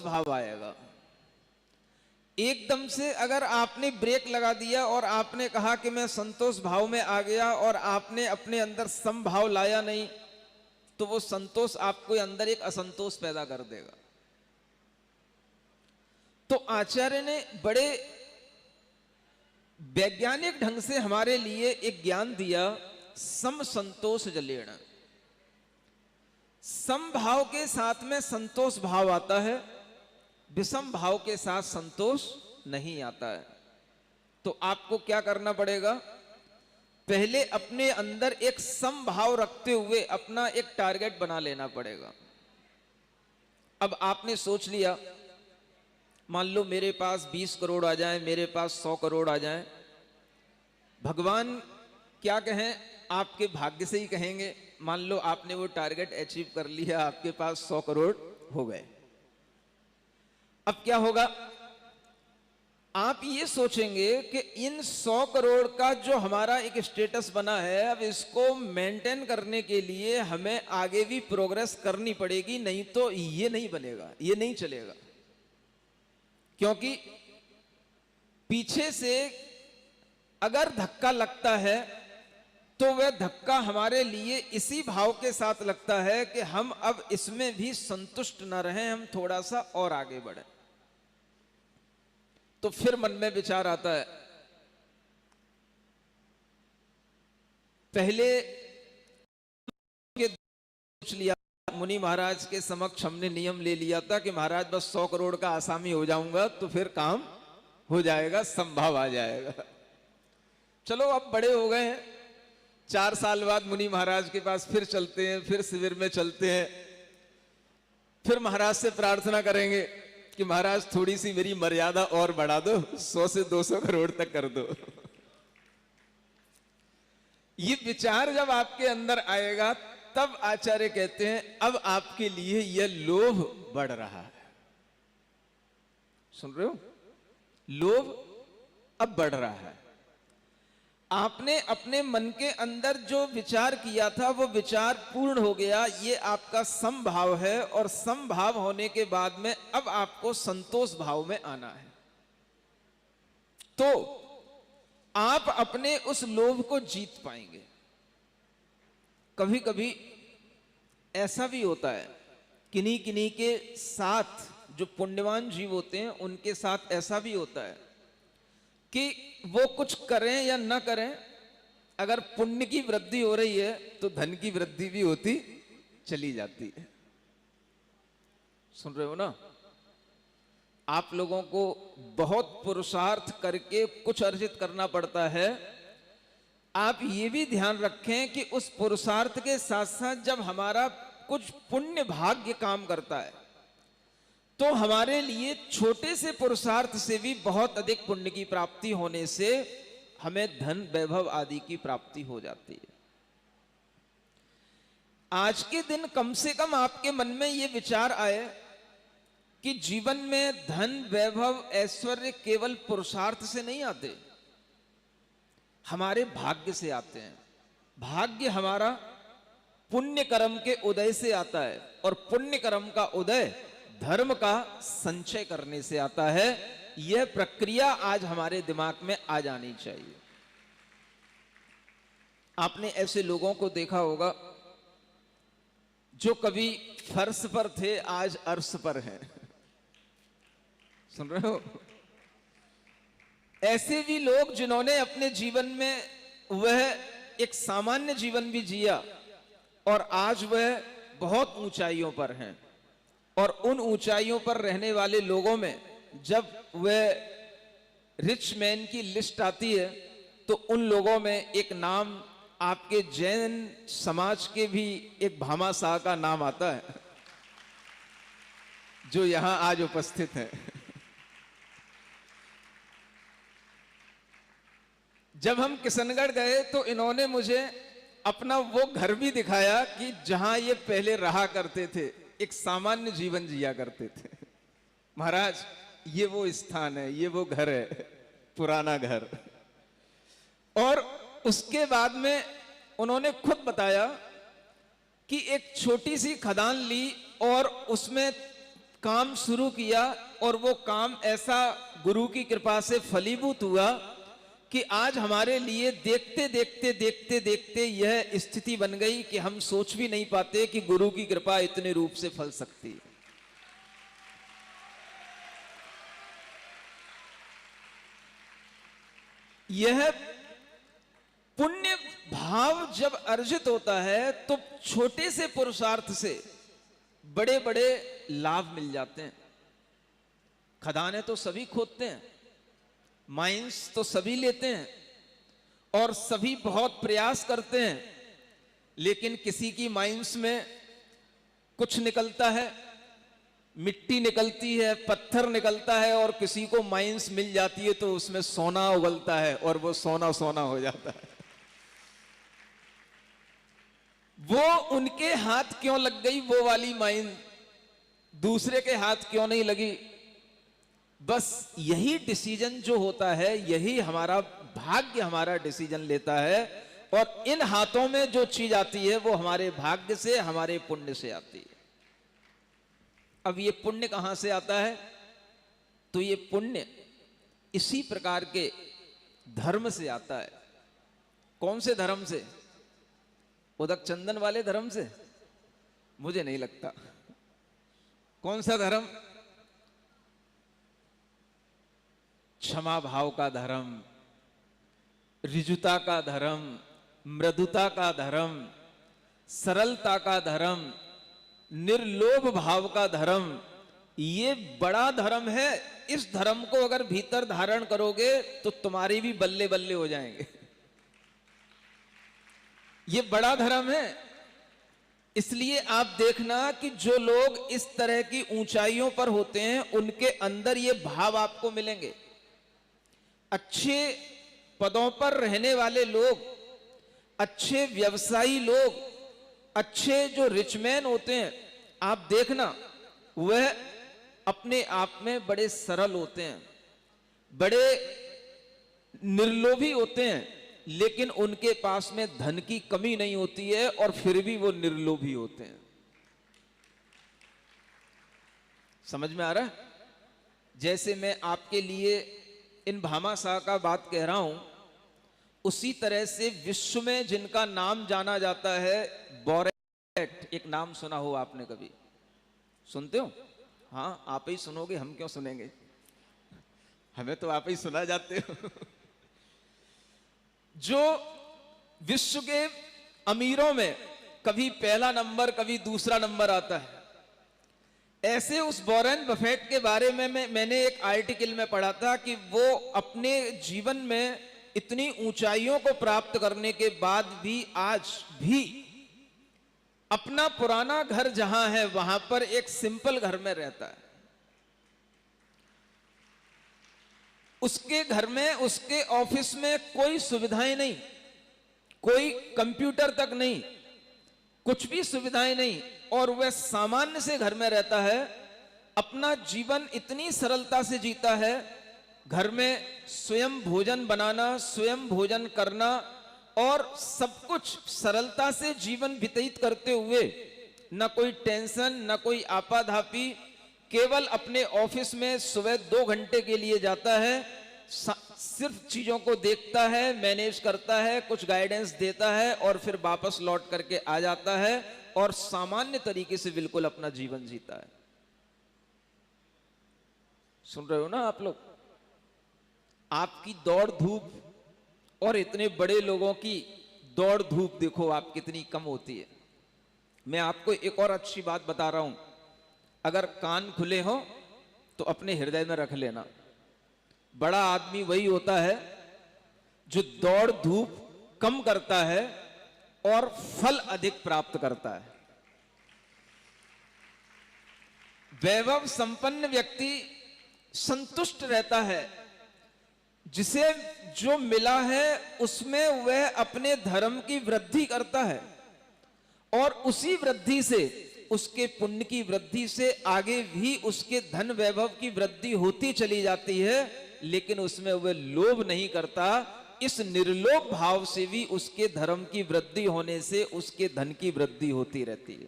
भाव आएगा। एकदम से अगर आपने ब्रेक लगा दिया और आपने कहा कि मैं संतोष भाव में आ गया और आपने अपने अंदर समभाव लाया नहीं, तो वो संतोष आपको अंदर एक असंतोष पैदा कर देगा। तो आचार्य ने बड़े वैज्ञानिक ढंग से हमारे लिए एक ज्ञान दिया, सम संतोष जलेण। समभाव के साथ में संतोष भाव आता है, विषम भाव के साथ संतोष नहीं आता है। तो आपको क्या करना पड़ेगा, पहले अपने अंदर एक समभाव रखते हुए अपना एक टारगेट बना लेना पड़ेगा। अब आपने सोच लिया, मान लो मेरे पास 20 करोड़ आ जाए, मेरे पास 100 करोड़ आ जाए, भगवान क्या कहें, आपके भाग्य से ही कहेंगे। मान लो आपने वो टारगेट अचीव कर लिया, आपके पास 100 करोड़ हो गए। अब क्या होगा, आप ये सोचेंगे कि इन 100 करोड़ का जो हमारा एक स्टेटस बना है, अब इसको मेंटेन करने के लिए हमें आगे भी प्रोग्रेस करनी पड़ेगी, नहीं तो ये नहीं बनेगा, ये नहीं चलेगा। क्योंकि पीछे से अगर धक्का लगता है तो वह धक्का हमारे लिए इसी भाव के साथ लगता है कि हम अब इसमें भी संतुष्ट न रहें, हम थोड़ा सा और आगे बढ़े। तो फिर मन में विचार आता है, पहले सोच लिया, मुनि महाराज के समक्ष हमने नियम ले लिया था कि महाराज बस 100 करोड़ का आसामी हो जाऊंगा तो फिर काम हो जाएगा, संभव आ जाएगा। चलो अब बड़े हो गए हैं, 4 साल बाद मुनि महाराज के पास फिर चलते हैं, फिर शिविर में चलते हैं, फिर महाराज से प्रार्थना करेंगे कि महाराज थोड़ी सी मेरी मर्यादा और बढ़ा दो, 100 से 200 करोड़ तक कर दो। ये विचार जब आपके अंदर आएगा तब आचार्य कहते हैं अब आपके लिए यह लोभ बढ़ रहा है। सुन रहे हो, लोभ अब बढ़ रहा है। आपने अपने मन के अंदर जो विचार किया था वो विचार पूर्ण हो गया, ये आपका समभाव है, और समभाव होने के बाद में अब आपको संतोष भाव में आना है। तो आप अपने उस लोभ को जीत पाएंगे। कभी कभी ऐसा भी होता है, किन्हीं किन्हीं के साथ जो पुण्यवान जीव होते हैं उनके साथ ऐसा भी होता है कि वो कुछ करें या ना करें, अगर पुण्य की वृद्धि हो रही है तो धन की वृद्धि भी होती चली जाती है। सुन रहे हो ना, आप लोगों को बहुत पुरुषार्थ करके कुछ अर्जित करना पड़ता है। आप ये भी ध्यान रखें कि उस पुरुषार्थ के साथ साथ जब हमारा कुछ पुण्य भाग्य काम करता है तो हमारे लिए छोटे से पुरुषार्थ से भी बहुत अधिक पुण्य की प्राप्ति होने से हमें धन वैभव आदि की प्राप्ति हो जाती है। आज के दिन कम से कम आपके मन में यह विचार आए कि जीवन में धन वैभव ऐश्वर्य केवल पुरुषार्थ से नहीं आते, हमारे भाग्य से आते हैं। भाग्य हमारा पुण्य कर्म के उदय से आता है, और पुण्य कर्म का उदय धर्म का संचय करने से आता है। यह प्रक्रिया आज हमारे दिमाग में आ जानी चाहिए। आपने ऐसे लोगों को देखा होगा जो कभी फर्श पर थे आज अर्श पर हैं। सुन रहे हो, ऐसे भी लोग जिन्होंने अपने जीवन में वह एक सामान्य जीवन भी जिया और आज वह बहुत ऊंचाइयों पर हैं। और उन ऊंचाइयों पर रहने वाले लोगों में जब वह रिच मैन की लिस्ट आती है तो उन लोगों में एक नाम आपके जैन समाज के भी एक भामा शाह का नाम आता है, जो यहां आज उपस्थित है। जब हम किशनगढ़ गए तो इन्होंने मुझे अपना वो घर भी दिखाया कि जहां ये पहले रहा करते थे, एक सामान्य जीवन जिया करते थे। महाराज ये वो स्थान है, ये वो घर है, पुराना घर। और उसके बाद में उन्होंने खुद बताया कि एक छोटी सी खदान ली और उसमें काम शुरू किया और वो काम ऐसा गुरु की कृपा से फलीभूत हुआ कि आज हमारे लिए देखते देखते देखते देखते यह स्थिति बन गई कि हम सोच भी नहीं पाते कि गुरु की कृपा इतने रूप से फल सकती है। यह पुण्य भाव जब अर्जित होता है तो छोटे से पुरुषार्थ से बड़े बड़े लाभ मिल जाते हैं। खदानें तो सभी खोदते हैं, माइंस तो सभी लेते हैं और सभी बहुत प्रयास करते हैं, लेकिन किसी की माइंस में कुछ निकलता है, मिट्टी निकलती है, पत्थर निकलता है, और किसी को माइंस मिल जाती है तो उसमें सोना उगलता है और वो सोना सोना हो जाता है। वो उनके हाथ क्यों लग गई वो वाली माइन, दूसरे के हाथ क्यों नहीं लगी? बस यही डिसीजन जो होता है, यही हमारा भाग्य हमारा डिसीजन लेता है, और इन हाथों में जो चीज आती है वो हमारे भाग्य से, हमारे पुण्य से आती है। अब ये पुण्य कहां से आता है? तो ये पुण्य इसी प्रकार के धर्म से आता है। कौन से धर्म से? उदक चंदन वाले धर्म से? मुझे नहीं लगता। कौन सा धर्म? क्षमा भाव का धर्म, ऋजुता का धर्म, मृदुता का धर्म, सरलता का धर्म, निर्लोभ भाव का धर्म। ये बड़ा धर्म है। इस धर्म को अगर भीतर धारण करोगे तो तुम्हारे भी बल्ले बल्ले हो जाएंगे। ये बड़ा धर्म है। इसलिए आप देखना कि जो लोग इस तरह की ऊंचाइयों पर होते हैं उनके अंदर ये भाव आपको मिलेंगे। अच्छे पदों पर रहने वाले लोग, अच्छे व्यवसायी लोग, अच्छे जो रिचमैन होते हैं, आप देखना वह अपने आप में बड़े सरल होते हैं, बड़े निर्लोभी होते हैं, लेकिन उनके पास में धन की कमी नहीं होती है और फिर भी वो निर्लोभी होते हैं। समझ में आ रहा है? जैसे मैं आपके लिए इन भामाशाह का बात कह रहा हूं, उसी तरह से विश्व में जिनका नाम जाना जाता है, बोरेट, एक नाम सुना हो आपने कभी? सुनते हो? हाँ, आप ही सुनोगे, हम क्यों सुनेंगे? हमें तो आप ही सुना जाते हो। जो विश्व के अमीरों में कभी पहला नंबर कभी दूसरा नंबर आता है, ऐसे उस वॉरेन बफेट के बारे में मैंने एक आर्टिकल में पढ़ा था कि वो अपने जीवन में इतनी ऊंचाइयों को प्राप्त करने के बाद भी आज भी अपना पुराना घर जहां है वहां पर एक सिंपल घर में रहता है। उसके घर में, उसके ऑफिस में कोई सुविधाएं नहीं, कोई कंप्यूटर तक नहीं, कुछ भी सुविधाएं नहीं, और वह सामान्य से घर में रहता है। अपना जीवन इतनी सरलता से जीता है। घर में स्वयं भोजन बनाना, स्वयं भोजन करना और सब कुछ सरलता से जीवन व्यतीत करते हुए, न कोई टेंशन, न कोई आपाधापी, केवल अपने ऑफिस में सुबह 2 घंटे के लिए जाता है, सिर्फ चीजों को देखता है, मैनेज करता है, कुछ गाइडेंस देता है और फिर वापस लौट करके आ जाता है और सामान्य तरीके से बिल्कुल अपना जीवन जीता है। सुन रहे हो ना आप लोग? आपकी दौड़ धूप और इतने बड़े लोगों की दौड़ धूप देखो आप कितनी कम होती है। मैं आपको एक और अच्छी बात बता रहा हूं, अगर कान खुले हो तो अपने हृदय में रख लेना। बड़ा आदमी वही होता है जो दौड़ धूप कम करता है और फल अधिक प्राप्त करता है। वैभव संपन्न व्यक्ति संतुष्ट रहता है, जिसे जो मिला है उसमें वह अपने धर्म की वृद्धि करता है और उसी वृद्धि से, उसके पुण्य की वृद्धि से आगे भी उसके धन वैभव की वृद्धि होती चली जाती है, लेकिन उसमें वह लोभ नहीं करता। इस निर्लोभ भाव से भी उसके धर्म की वृद्धि होने से उसके धन की वृद्धि होती रहती है।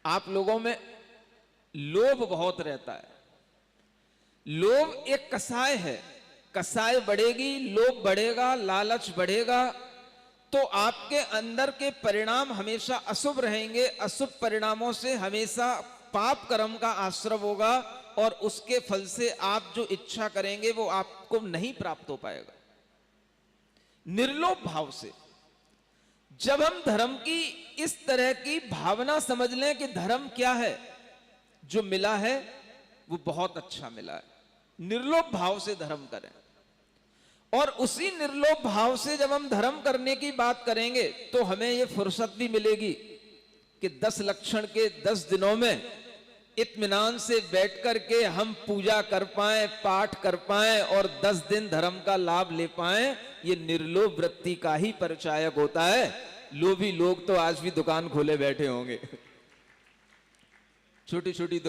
आप लोगों में लोभ बहुत रहता है। लोभ एक कसाय है, कसाय बढ़ेगी, लोभ बढ़ेगा, लालच बढ़ेगा, तो आपके अंदर के परिणाम हमेशा अशुभ रहेंगे। अशुभ परिणामों से हमेशा पाप कर्म का आश्रय होगा और उसके फल से आप जो इच्छा करेंगे वो आपको नहीं प्राप्त हो पाएगा। निर्लोभ भाव से जब हम धर्म की इस तरह की भावना समझ लें कि धर्म क्या है, जो मिला है वो बहुत अच्छा मिला है, निर्लोभ भाव से धर्म करें। और उसी निर्लोभ भाव से जब हम धर्म करने की बात करेंगे तो हमें ये फुर्सत भी मिलेगी कि 10 लक्षण के 10 दिनों में इत्मीनान से बैठ करके हम पूजा कर पाएं, पाठ कर पाएं और 10 दिन धर्म का लाभ ले पाएं। ये निर्लोभ वृत्ति का ही परिचायक होता है। लोभी लोग तो आज भी दुकान खोले बैठे होंगे, छोटी छोटी